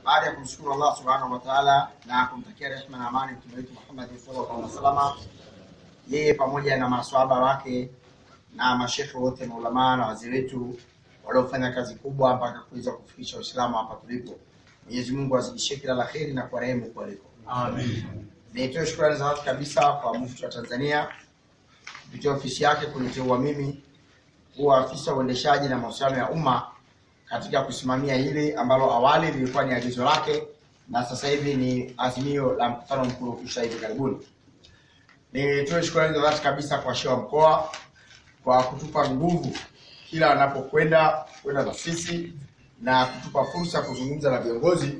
baada ya kumshukuru Allah subhanahu wa ta'ala na kumtakia rehema na amani mtume wetu Muhammad sallallahu alaihi wasallam, yeye pamoja na maswahaba wake na mashekhe wote na ulama na wazee wetu waliofanya kazi kubwa mpaka kuweza kufikisha Uislamu hapa tulipo. Mwenyezi Mungu azidishie kila la kheri na kwa rehema kwaliko. Amen. Nitoe shukrani za dhati kabisa kwa Mufti wa Tanzania kupitia ofisi yake kuniteua mimi kuwa afisa uendeshaji na mahusiano ya umma katika kusimamia hili ambalo awali lilikuwa ni agizo lake na sasa hivi ni azimio la mkutano mkuu kisha hivi karibuni. Nitoe shukrani za dhati kabisa kwa shehe wa mkoa kwa kutupa nguvu kila anapokwenda na sisi na kutupa fursa kuzungumza na viongozi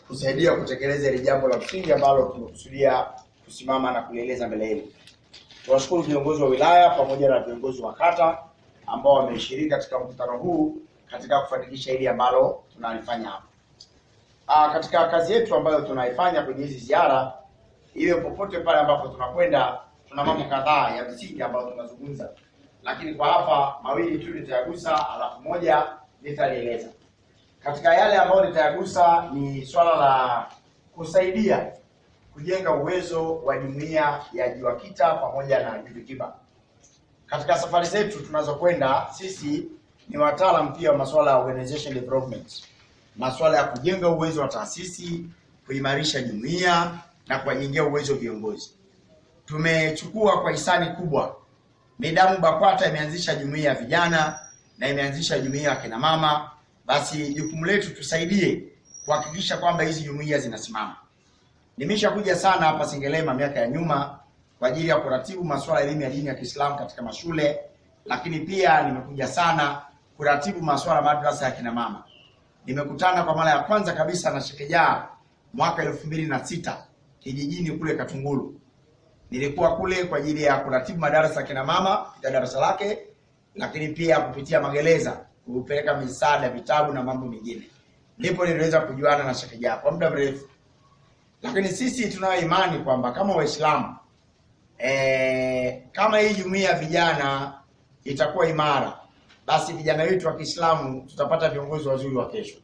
kusaidia kutekeleza ile jambo la msingi ambalo tumekusudia kusimama na kulieleza mbele yenu. Tunashukuru viongozi wa wilaya pamoja na viongozi wa kata ambao wameshiriki katika mkutano huu katika kufanikisha hili ambalo tunalifanya hapa. Katika kazi yetu ambayo tunaifanya kwenye hizi ziara, ile popote pale ambapo tunakwenda, tuna mambo kadhaa ya msingi ambayo tunazungumza. Lakini kwa hapa mawili tu nitayagusa, alafu moja nitalieleza. Katika yale ambayo nitayagusa ni swala la kusaidia kujenga uwezo wa jumuiya ya JUAKITA pamoja na JUVIKIBA. Katika safari zetu tunazokwenda, sisi ni wataalamu pia wa masuala ya organization development, masuala ya kujenga uwezo wa taasisi, kuimarisha jumuiya na kuwajengea uwezo viongozi. Tumechukua kwa hisani kubwa, Midamu BAKWATA imeanzisha jumuiya ya vijana na imeanzisha jumuiya ya kina mama. Basi jukumu letu tusaidie kuhakikisha kwamba hizi jumuiya zinasimama. Nimeshakuja sana hapa Sengerema miaka ya nyuma kwa ajili ya kuratibu masuala ya elimu ya dini ya Kiislamu katika mashule, lakini pia nimekuja sana kuratibu masuala madrasa ya kina mama. Nimekutana kwa mara ya kwanza kabisa na Sheikh Jaa mwaka 2006 kijijini kule Katungulu. Nilikuwa kule kwa ajili ya kuratibu madarasa ya kina mama kupitia darasa lake, lakini pia kupitia magereza kupeleka misaada, vitabu na mambo mengine. Ndipo niliweza kujuana na Sheikh Jaa kwa muda mrefu. Lakini sisi tunayo imani kwamba kama Waislamu kama hii jumuiya ya vijana itakuwa imara, basi vijana wetu wa Kiislamu tutapata viongozi wazuri wa kesho.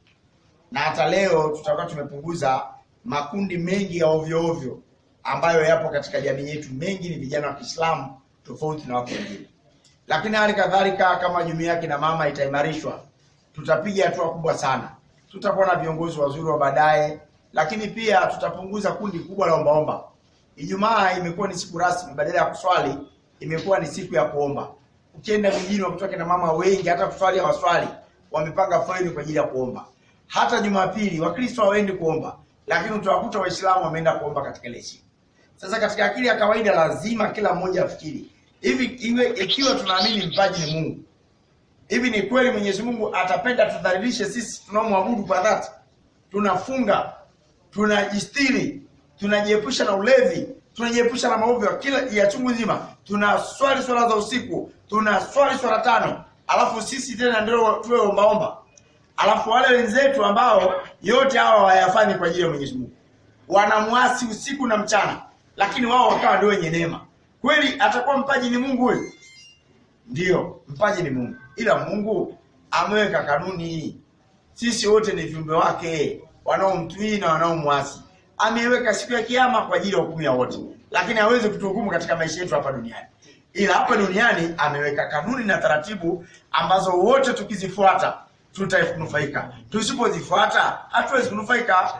Na hata leo tutakuwa tumepunguza makundi mengi ya ovyo ovyo ambayo yapo katika jamii yetu. Mengi ni vijana wa Kiislamu tofauti na watu wengine. Lakini hali kadhalika kama jumuiya ya kina mama itaimarishwa, tutapiga hatua kubwa sana. Tutakuwa na viongozi wazuri wa baadaye, lakini pia tutapunguza kundi kubwa la ombaomba. Ijumaa imekuwa ni siku rasmi, badala ya kuswali imekuwa ni siku ya kuomba. Ukienda mjini wakutoka na mama wengi, hata kuswali hawaswali, wamepanga foleni kwa ajili ya kuomba. Hata Jumapili Wakristo hawaendi kuomba, lakini utawakuta Waislamu wameenda kuomba katika ile siku. Sasa katika akili ya kawaida lazima kila mmoja afikiri, ikiwa tunaamini mpaji ni Mungu, hivi ni kweli Mwenyezi Mungu atapenda tudhalilishe sisi tunaomwabudu kwa dhati? Tunafunga, tunajistiri, tunajiepusha na ulevi, tunajiepusha na maovu ya chungu nzima, tunaswali swala za usiku, tunaswali swala 5, alafu sisi tena ndio tuwe ombaomba. Alafu wale wenzetu ambao yote hawa hawayafanyi kwa ajili ya Mwenyezi Mungu, wanamwasi usiku na mchana, lakini wao wakawa ndio wenye neema. Kweli atakuwa mpaji ni Mungu huyo? Ndio, mpaji ni Mungu. Ila Mungu ameweka kanuni. Sisi wote ni viumbe wake, wanaomtii na wanaomwasi. Ameweka siku ya kiyama kwa ajili ya hukumu ya wote, lakini hawezi kutuhukumu katika maisha yetu hapa duniani. Ila hapa duniani ameweka kanuni na taratibu ambazo wote tukizifuata tutanufaika. Tusipozifuata hatuwezi kunufaika.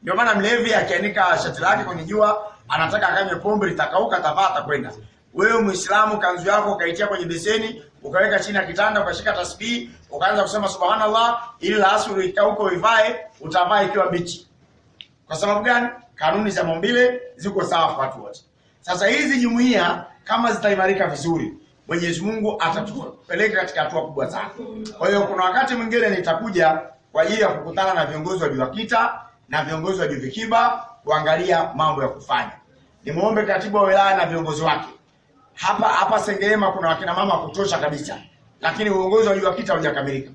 Ndio maana mlevi akianika shati lake kwenye jua, anataka akanywe pombe litakauka, tavata kwenda. Wewe Muislamu kanzu yako ukaitia kwenye beseni, ukaweka chini ya kitanda, ukashika tasbih, ukaanza kusema subhanallah, ili la asuri ikauko uivae, utavaa ikiwa bichi. Kwa sababu gani? Kanuni za maumbile ziko sawa kwa watu wote. Sasa hizi jumuiya kama zitaimarika vizuri, Mwenyezi Mungu atatupeleka katika hatua kubwa sana. Kwa hiyo kuna wakati mwingine nitakuja kwa ajili ya kukutana na viongozi wa JUAKITA na viongozi wa JUVIKIBA kuangalia mambo ya kufanya. Nimuombe katibu wa wilaya na viongozi wake. Hapa Sengerema kuna wakina mama kutosha kabisa, lakini uongozi wa JUAKITA hujakamilika.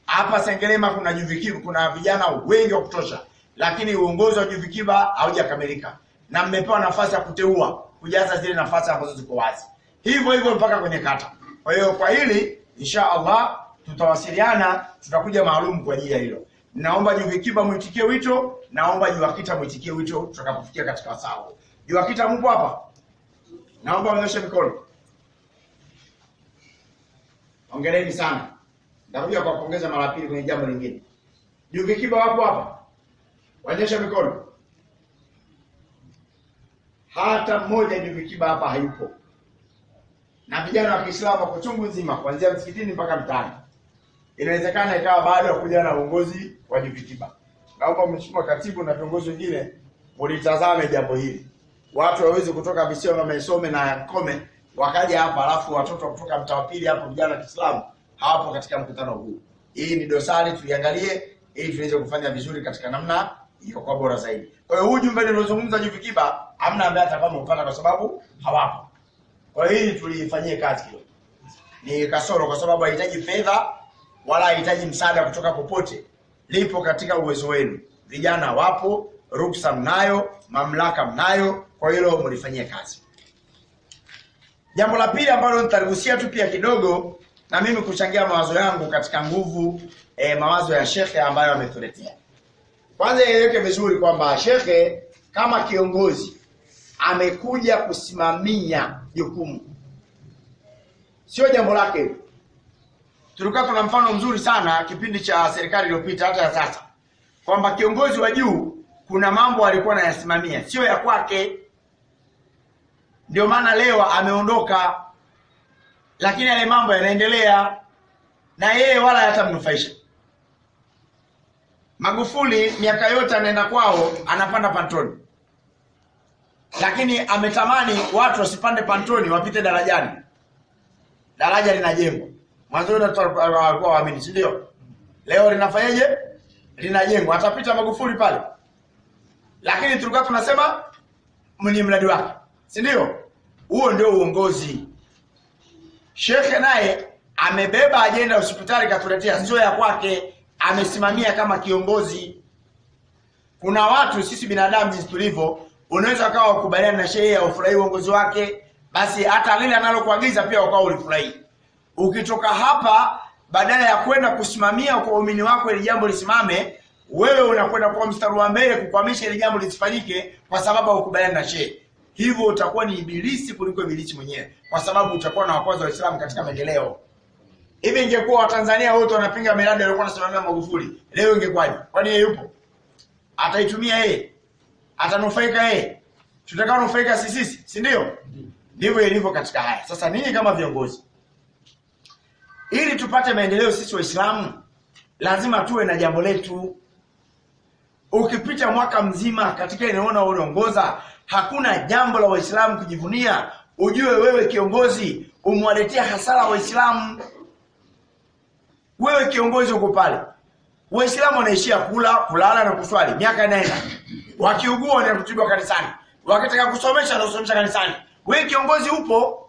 Hapa Sengerema kuna JUVIKIBA, kuna vijana wengi wa kutosha, lakini uongozi wa JUVIKIBA haujakamilika. Na mmepewa nafasi ya kuteua, kujaza zile nafasi ambazo ziko wazi. Hivyo hivyo mpaka kwenye kata. Kwa hiyo kwa hili insha Allah tutawasiliana, tutakuja maalum kwa ajili ya hilo. Naomba Juvikiba muitikie wito, naomba Juakita muitikie wito tutakapofikia katika wasaa. Juakita mpo hapa? Naomba mnyoshe mikono. Hongereni sana. Nitakuja kuwapongeza mara pili kwenye jambo lingine. Juvikiba wapo hapa? Wanyoshe mikono. Hata mmoja Juvikiba hapa hayupo. Na vijana wa Kiislamu wako chungu nzima kuanzia msikitini mpaka mtaani. Inawezekana ikawa baada ya kuja na uongozi wa Juvikiba. Naomba Mheshimiwa Katibu na viongozi wengine mulitazame jambo hili. Watu waweze kutoka visiwa kama Isome na Kome wakaja hapa, alafu watoto kutoka mtaa wa pili hapo vijana wa Kiislamu hawapo katika mkutano huu. Hii ni dosari, tuiangalie ili tuweze kufanya vizuri katika namna hiyo kwa bora zaidi. Kwa hiyo huu jumbe nilozungumza Juvikiba hamna ambaye atakuwa mpana kwa sababu hawapo. Kwa hiyo hili tulifanyie kazi hiyo. Ni kasoro kwa sababu haihitaji fedha wala haihitaji msaada kutoka popote. Lipo katika uwezo wenu. Vijana wapo, ruksa mnayo, mamlaka mnayo, kwa hilo mlifanyie kazi. Jambo la pili ambalo nitagusia tu pia kidogo na mimi kuchangia mawazo yangu katika nguvu mawazo ya shekhe ambayo ametuletea. Kwanza ieleweke vizuri kwamba shekhe kama kiongozi amekuja kusimamia jukumu. Sio jambo lake. Tulikuwa tuna mfano mzuri sana kipindi cha serikali iliyopita hata ya sasa. Kwamba kiongozi wa juu kuna mambo alikuwa anayasimamia, sio ya kwake. Ndio maana leo ameondoka, lakini yale mambo yanaendelea na yeye wala hatamnufaisha. Magufuli miaka yote anaenda kwao anapanda pantoni. Lakini ametamani watu wasipande pantoni wapite darajani. Daraja linajengwa. Mwanzo walikuwa waamini, si ndio? Leo linafanyaje? Linajengwa. Atapita Magufuli pale. Lakini tulikuwa tunasema ni mradi wake. Si ndio? Huo ndio uongozi. Shekhe naye amebeba ajenda hospitali katuletea, sio ya kwake, amesimamia kama kiongozi. Kuna watu sisi binadamu jinsi tulivyo, unaweza kawa ukubaliana na shehe au ufurahi uongozi wake, basi hata lile analokuagiza pia ukao ulifurahi. Ukitoka hapa badala ya kwenda kusimamia kwa waumini wako ili jambo lisimame, wewe unakwenda kwa mstari wa mbele kukwamisha ile jambo lisifanyike kwa sababu ukubaliana na shehe. Hivyo utakuwa ni ibilisi kuliko ibilisi mwenyewe, kwa sababu utakuwa na wakwaza Waislamu katika maendeleo. Hivi ingekuwa Watanzania wote wanapinga miradi aliyokuwa anasimamia Magufuli, leo ingekwaje? Kwani yeye yupo? Ataitumia yeye? Atanufaika yeye? Tutakao nufaika sisi, si ndio? Ndivyo ilivyo katika haya. Sasa ninyi kama viongozi, ili tupate maendeleo sisi Waislamu, lazima tuwe na jambo letu. Ukipita mwaka mzima katika inaona unaongoza, hakuna jambo la Waislamu kujivunia, ujue wewe kiongozi umwaletea hasara Waislamu. Wewe kiongozi uko pale, Waislamu wanaishia kula, kulala na kuswali, miaka inaenda. Wakiugua na kutibiwa kanisani, wakitaka kusomesha na kusomesha kanisani. Wewe kiongozi upo.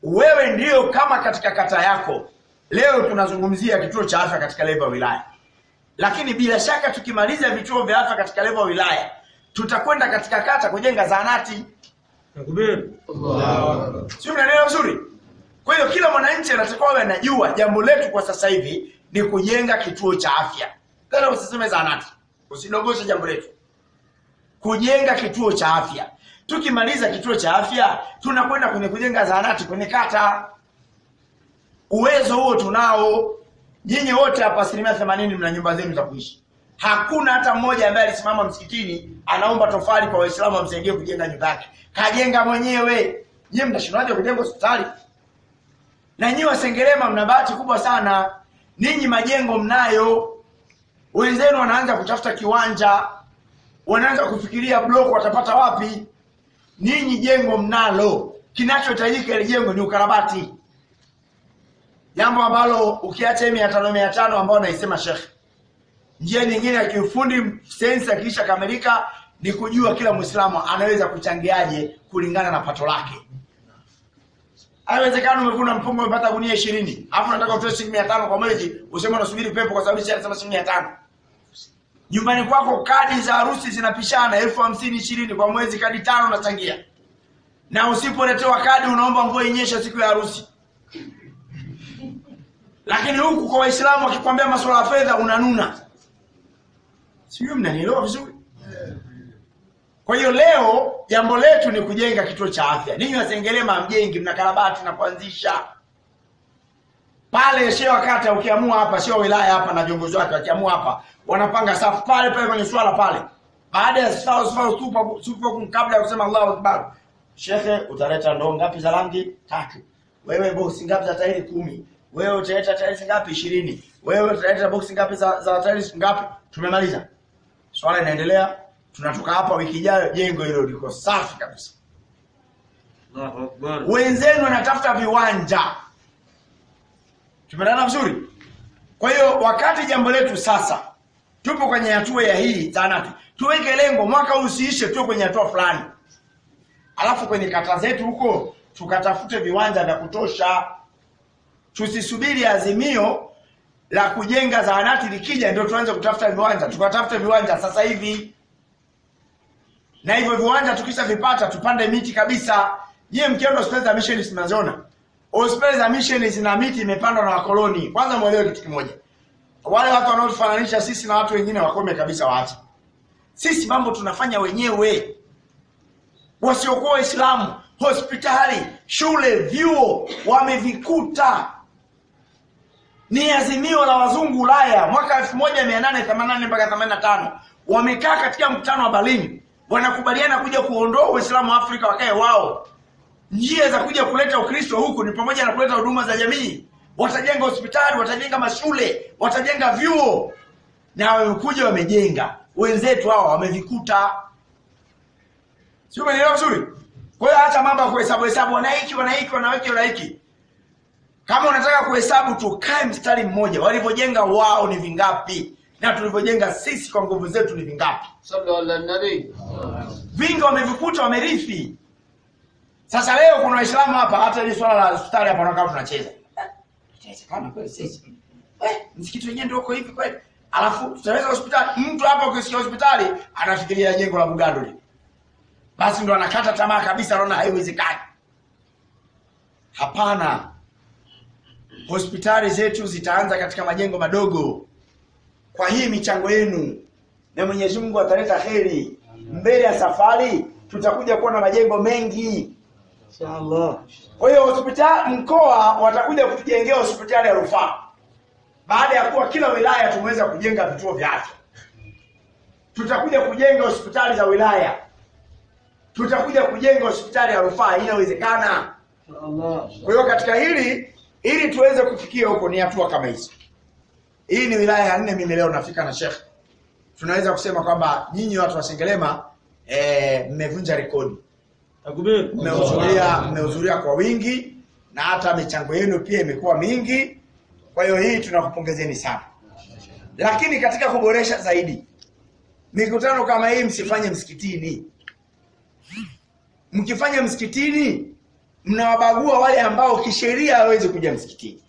Wewe ndio kama katika kata yako. Leo tunazungumzia kituo cha afya katika level ya wilaya. Lakini bila shaka tukimaliza vituo vya afya katika level ya wilaya, tutakwenda katika kata kujenga zahanati. Sio mnaelewa vizuri? Kwa hiyo kila mwananchi anatakiwa awe anajua jambo letu kwa sasa hivi ni kujenga kituo cha afya. Kana usiseme zahanati. Usidogoshe jambo letu. Kujenga kituo cha afya. Tukimaliza kituo cha afya, tunakwenda kwenye kujenga zahanati kwenye kata. Uwezo huo tunao. Nyinyi wote hapa 80% mna nyumba zenu za kuishi. Hakuna hata mmoja ambaye alisimama msikitini anaomba tofali kwa Waislamu wamsaidie kujenga nyumba yake. Kajenga mwenyewe. Nyinyi mnashindaje kujenga hospitali? Na nyinyi wa Sengerema mna bahati kubwa sana. Ninyi majengo mnayo. Wenzenu wanaanza kutafuta kiwanja. Wanaanza kufikiria block watapata wapi. Ninyi jengo mnalo. Kinachohitajika ile jengo ni ukarabati. Jambo ambalo ukiacha 500 ambao naisema Sheikh. Njia nyingine ya kiufundi sensa kisha kamilika ni kujua kila Muislamu anaweza kuchangiaje kulingana na pato lake. Haiwezekani umevuna mpunga umepata gunia 20, alafu unataka utoe shilingi 500 kwa mwezi, useme unasubiri pepo kwa sababu anasema shilingi 500. Nyumbani kwako kadi za harusi zinapishana 50,000 20 kwa mwezi, kadi 5 unachangia. Na usipoletewa kadi unaomba mvua inyeshe siku ya harusi. Lakini huku kwa Waislamu wakikwambia masuala ya fedha unanuna. Sio, mnanielewa vizuri? Kwa hiyo leo jambo letu ni kujenga kituo cha afya. Ninyi Wasengerema mjengi, mnakarabati na kuanzisha. Pale shehe wakati ukiamua hapa, sio wilaya hapa na viongozi wake wakiamua hapa, wanapanga safu pale pale kwenye swala pale. Baada ya safu tupo kabla ya kusema Allahu Akbar. Shekhe, utaleta ndoo ngapi za rangi? 3. Wewe boksi ngapi za tairi? 10. Wewe utaleta tairi ngapi? 20. Wewe utaleta boksi ngapi za tairi ngapi? Tumemaliza. Swala inaendelea. Tunatoka hapa wiki ijayo jengo hilo liko safi kabisa. Allahu Akbar. Wenzenu wanatafuta viwanja. Tumeelewana vizuri? Kwa hiyo wakati jambo letu sasa tupo kwenye hatua ya hii zahanati. Tuweke lengo mwaka huu usiishe tu kwenye hatua fulani. Alafu kwenye kata zetu huko tukatafute viwanja vya kutosha. Tusisubiri azimio la kujenga zahanati likija ndio tuanze kutafuta viwanja. Tukatafuta viwanja sasa hivi. Na hivyo viwanja tukisha vipata tupande miti kabisa. Yeye mkienda hospitali za mission zinaziona. Hospitali za mission zina miti imepandwa na wakoloni. Kwanza muelewe kitu kimoja. Wale watu wanaotufananisha sisi na watu wengine wakome kabisa waache. Sisi mambo tunafanya wenyewe. Wasiokuwa Waislamu, hospitali, shule, vyuo wamevikuta. Ni azimio la wazungu Ulaya mwaka 1888 mpaka 85. Wamekaa katika mkutano wa Berlin. Wanakubaliana kuja kuondoa Uislamu wa Afrika wakae wao. Njia za kuja kuleta Ukristo huku ni pamoja na kuleta huduma za jamii. Watajenga hospitali, watajenga mashule, watajenga vyuo. Na wamekuja wamejenga. Wenzetu hao wamevikuta. Sio, umeelewa vizuri? Kwa hiyo acha mambo ya kuhesabu wanaiki. Kama unataka kuhesabu tukae mstari mmoja. Walivyojenga wao ni vingapi? Na tulivyojenga sisi kwa nguvu zetu ni vingapi? Sallallahu alaihi nabii. Vingi wamevikuta, wamerithi. Sasa leo kuna Waislamu hapa, hata ile swala la hospitali hapa wanakaa tunacheza. Kama kweli sisi. Msikiti wenyewe ndio uko hivi kweli. Alafu tutaweza hospitali. Mtu hapa ukisikia hospitali anafikiria jengo la Bugando lile. Basi ndo anakata tamaa kabisa, anaona haiwezekani. Hapana. Hospitali zetu zitaanza katika majengo madogo. Kwa hii michango yenu na Mwenyezi Mungu ataleta heri. Mbele ya safari tutakuja kuwa na majengo mengi. Inshallah. Kwa hiyo hospitali mkoa watakuja kutujengea hospitali ya rufaa. Baada ya kuwa kila wilaya tumeweza kujenga vituo vya afya. Tutakuja kujenga hospitali za wilaya. Tutakuja kujenga hospitali ya rufaa, inawezekana. Inshallah. Kwa hiyo katika hili ili tuweze kufikia huko ni hatua kama hizo. Hii ni wilaya ya 4 mimi leo nafika na Sheikh. Tunaweza kusema kwamba nyinyi watu wa Sengerema mmevunja rekodi. Takbir. Mmehudhuria kwa wingi na hata michango yenu pia imekuwa mingi. Kwa hiyo hii tunakupongezeni sana. Lakini katika kuboresha zaidi, mikutano kama hii msifanye msikitini. Mkifanya msikitini, mnawabagua wale ambao kisheria hawezi kuja msikitini.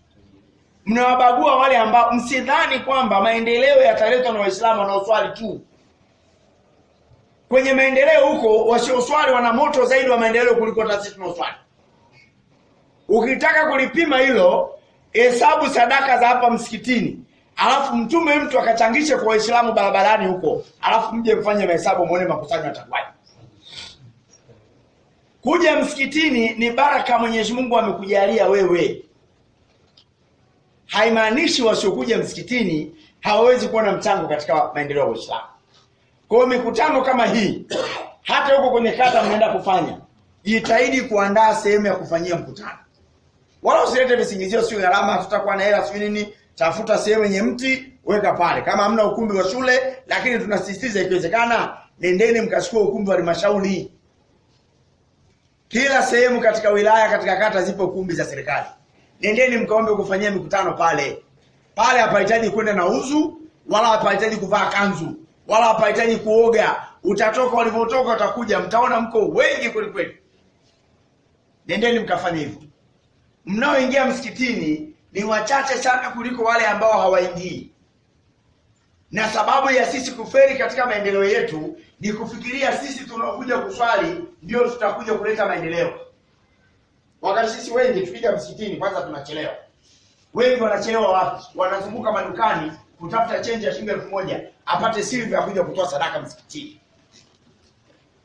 Mnawabagua wale ambao, msidhani kwamba maendeleo yataletwa na Waislamu wanaoswali tu. Kwenye maendeleo huko wasioswali wana moto zaidi wa maendeleo kuliko sisi tunaoswali. Ukitaka kulipima hilo, hesabu sadaka za hapa msikitini. Alafu mtume mtu akachangisha kwa Waislamu barabarani huko. Alafu mje mfanye mahesabu muone makusanyo yatakuwaje. Kuja msikitini ni baraka Mwenyezi Mungu amekujalia wewe. Haimaanishi wasiokuja msikitini hawawezi kuwa na mchango katika maendeleo ya Uislamu. Kwa hiyo mikutano kama hii, hata huko kwenye kata mnaenda kufanya, jitahidi kuandaa sehemu ya kufanyia mkutano. Wala usilete visingizio sio gharama, tutakuwa na hela sio nini, tafuta sehemu yenye mti, weka pale. Kama hamna ukumbi wa shule, lakini tunasisitiza ikiwezekana, nendeni mkachukue ukumbi wa halmashauri. Kila sehemu katika wilaya, katika kata zipo ukumbi za serikali. Nendeni mkaombe kufanyia mikutano pale. Pale hapahitaji kwenda na uzu, wala hapahitaji kuvaa kanzu, wala hapahitaji kuoga. Utatoka ulivyotoka utakuja, mtaona mko wengi kweli kweli. Nendeni mkafanye hivyo. Mnaoingia msikitini ni wachache sana kuliko wale ambao hawaingii. Na sababu ya sisi kuferi katika maendeleo yetu ni kufikiria sisi tunaokuja kuswali ndio tutakuja kuleta maendeleo. Wakati sisi wengi tukija msikitini kwanza tunachelewa. Wengi wanachelewa wapi? Wanazunguka madukani kutafuta change ya shilingi 1000 apate silver ya kuja kutoa sadaka msikitini.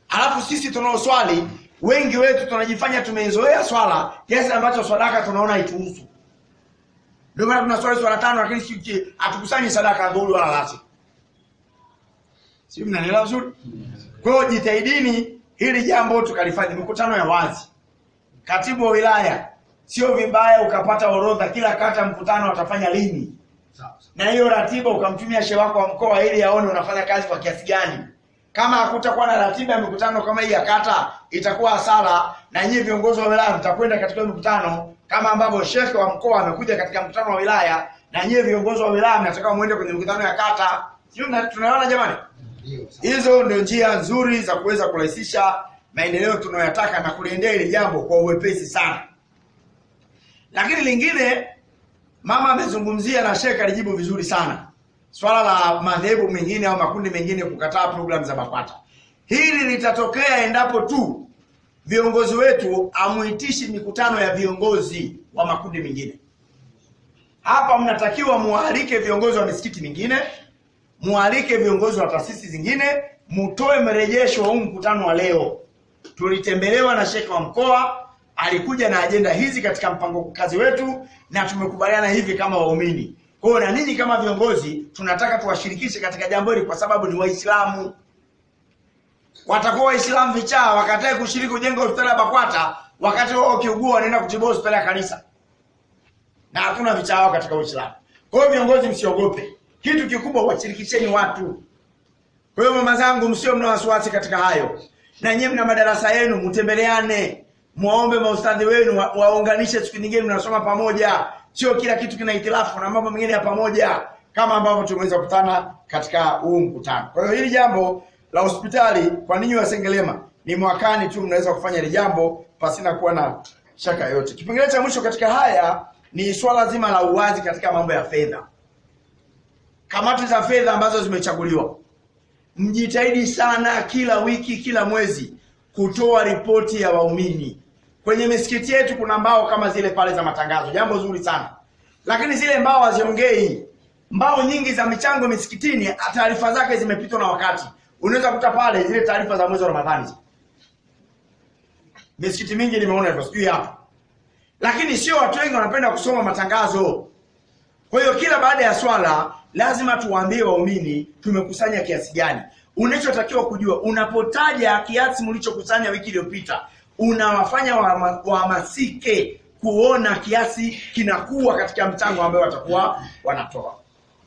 Alafu sisi tunaoswali wengi wetu tunajifanya tumeizoea swala kiasi ambacho sadaka tunaona haituhusu. Ndio maana tunaswali swala 5 lakini sisi hatukusanyi sadaka dhuhuri wala asri. Sio, mnanielewa vizuri? Kwa hiyo jitahidini hili jambo tukalifanya mikutano ya wazi. Katibu wa wilaya, sio vibaya ukapata orodha kila kata mkutano watafanya lini. Na hiyo ratiba ukamtumia shehe wako wa mkoa ili aone unafanya kazi kwa kiasi gani. Kama hakutakuwa na ratiba ya mikutano kama hii ya kata, itakuwa hasara, na nyinyi viongozi wa wilaya mtakwenda katika mikutano kama ambavyo shehe wa mkoa amekuja katika mkutano wa wilaya, na nyinyi viongozi wa wilaya mnataka muende kwenye mikutano ya kata. Sio, tunaona jamani? Hizo ndio njia nzuri za kuweza kurahisisha maendeleo tunayotaka na kuliendea ile jambo kwa uwepesi sana. Lakini lingine mama amezungumzia na Sheikh alijibu vizuri sana. Swala la madhehebu mengine au makundi mengine kukataa programu za BAKWATA. Hili litatokea endapo tu viongozi wetu amuitishi mikutano ya viongozi wa makundi mengine. Hapa mnatakiwa mualike viongozi wa misikiti mingine, mualike viongozi wa taasisi zingine, mutoe mrejesho wa huu mkutano wa leo. Tulitembelewa na Sheikh wa mkoa, alikuja na ajenda hizi katika mpango kazi wetu na tumekubaliana hivi kama waumini. Kwa hiyo na ninyi kama viongozi tunataka tuwashirikishe katika jambo hili kwa sababu ni Waislamu. Watakuwa Waislamu vichaa wakatae kushiriki kujenga hospitali ya BAKWATA wakati wao kiugua wanaenda kutibu hospitali ya kanisa. Na hatuna vichaa katika Uislamu. Kwa hiyo viongozi msiogope. Kitu kikubwa washirikisheni watu. Kwa hiyo mama zangu msio mna wasiwasi katika hayo. Na nyinyi mna madarasa yenu mtembeleane. Muombe maustadhi wenu waunganishe siku nyingine mnasoma pamoja. Sio kila kitu kina itilafu na mambo mengine ya pamoja kama ambavyo tumeweza kukutana katika huu mkutano. Kwa hiyo hili jambo la hospitali kwa ninyi wa Sengerema ni mwakani tu mnaweza kufanya hili jambo pasina kuwa na shaka yote. Kipengele cha mwisho katika haya ni swala zima la uwazi katika mambo ya fedha. Kamati za fedha ambazo zimechaguliwa, mjitahidi sana kila wiki, kila mwezi kutoa ripoti ya waumini. Kwenye misikiti yetu kuna mbao kama zile pale za matangazo, jambo zuri sana. Lakini zile mbao haziongei. Mbao nyingi za michango misikitini taarifa zake zimepitwa na wakati. Unaweza kuta pale zile taarifa za mwezi wa Ramadhani. Misikiti mingi nimeona hivyo, sijui hapa. Lakini sio watu wengi wanapenda kusoma matangazo. Kwa hiyo kila baada ya swala lazima tuwaambie waumini tumekusanya kiasi gani. Unachotakiwa kujua, unapotaja kiasi mlichokusanya wiki iliyopita, unawafanya wahamasike kuona kiasi kinakuwa katika mchango ambao watakuwa wanatoa.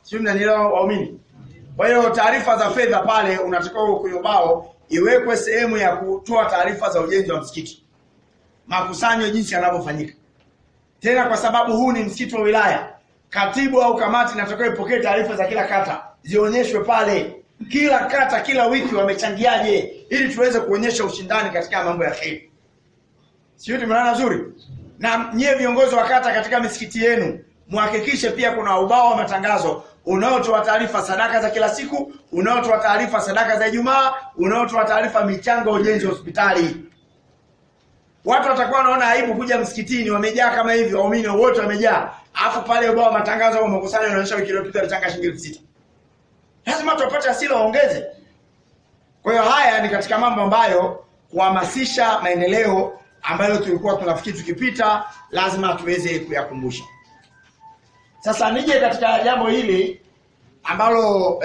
Sio, mnanielewa waumini? Kwa hiyo taarifa za fedha pale unatakiwa kwenye ubao iwekwe sehemu ya kutoa taarifa za ujenzi wa msikiti. Makusanyo jinsi yanavyofanyika. Tena kwa sababu huu ni msikiti wa wilaya, katibu au kamati inatakiwa ipokee taarifa za kila kata, zionyeshwe pale. Kila kata kila wiki wamechangiaje ili tuweze kuonyesha ushindani katika mambo ya kheri. Sio, tumeona nzuri? Na nyie viongozi wa kata katika misikiti yenu, muhakikishe pia kuna ubao wa matangazo unaotoa taarifa sadaka za kila siku, unaotoa taarifa sadaka za Ijumaa, unaotoa taarifa michango ujenzi wa hospitali. Watu watakuwa wanaona aibu kuja msikitini wamejaa kama hivi, waumini wote wamejaa. Alafu pale ubao wa matangazo umekusanya unaonyesha wiki iliyopita alichanga shilingi 6,000. Lazima tupate asili waongeze. Kwa hiyo haya ni katika mambo ambayo kuhamasisha maendeleo ambayo tulikuwa tunafikiri tukipita lazima tuweze kuyakumbusha. Sasa nije katika jambo hili ambalo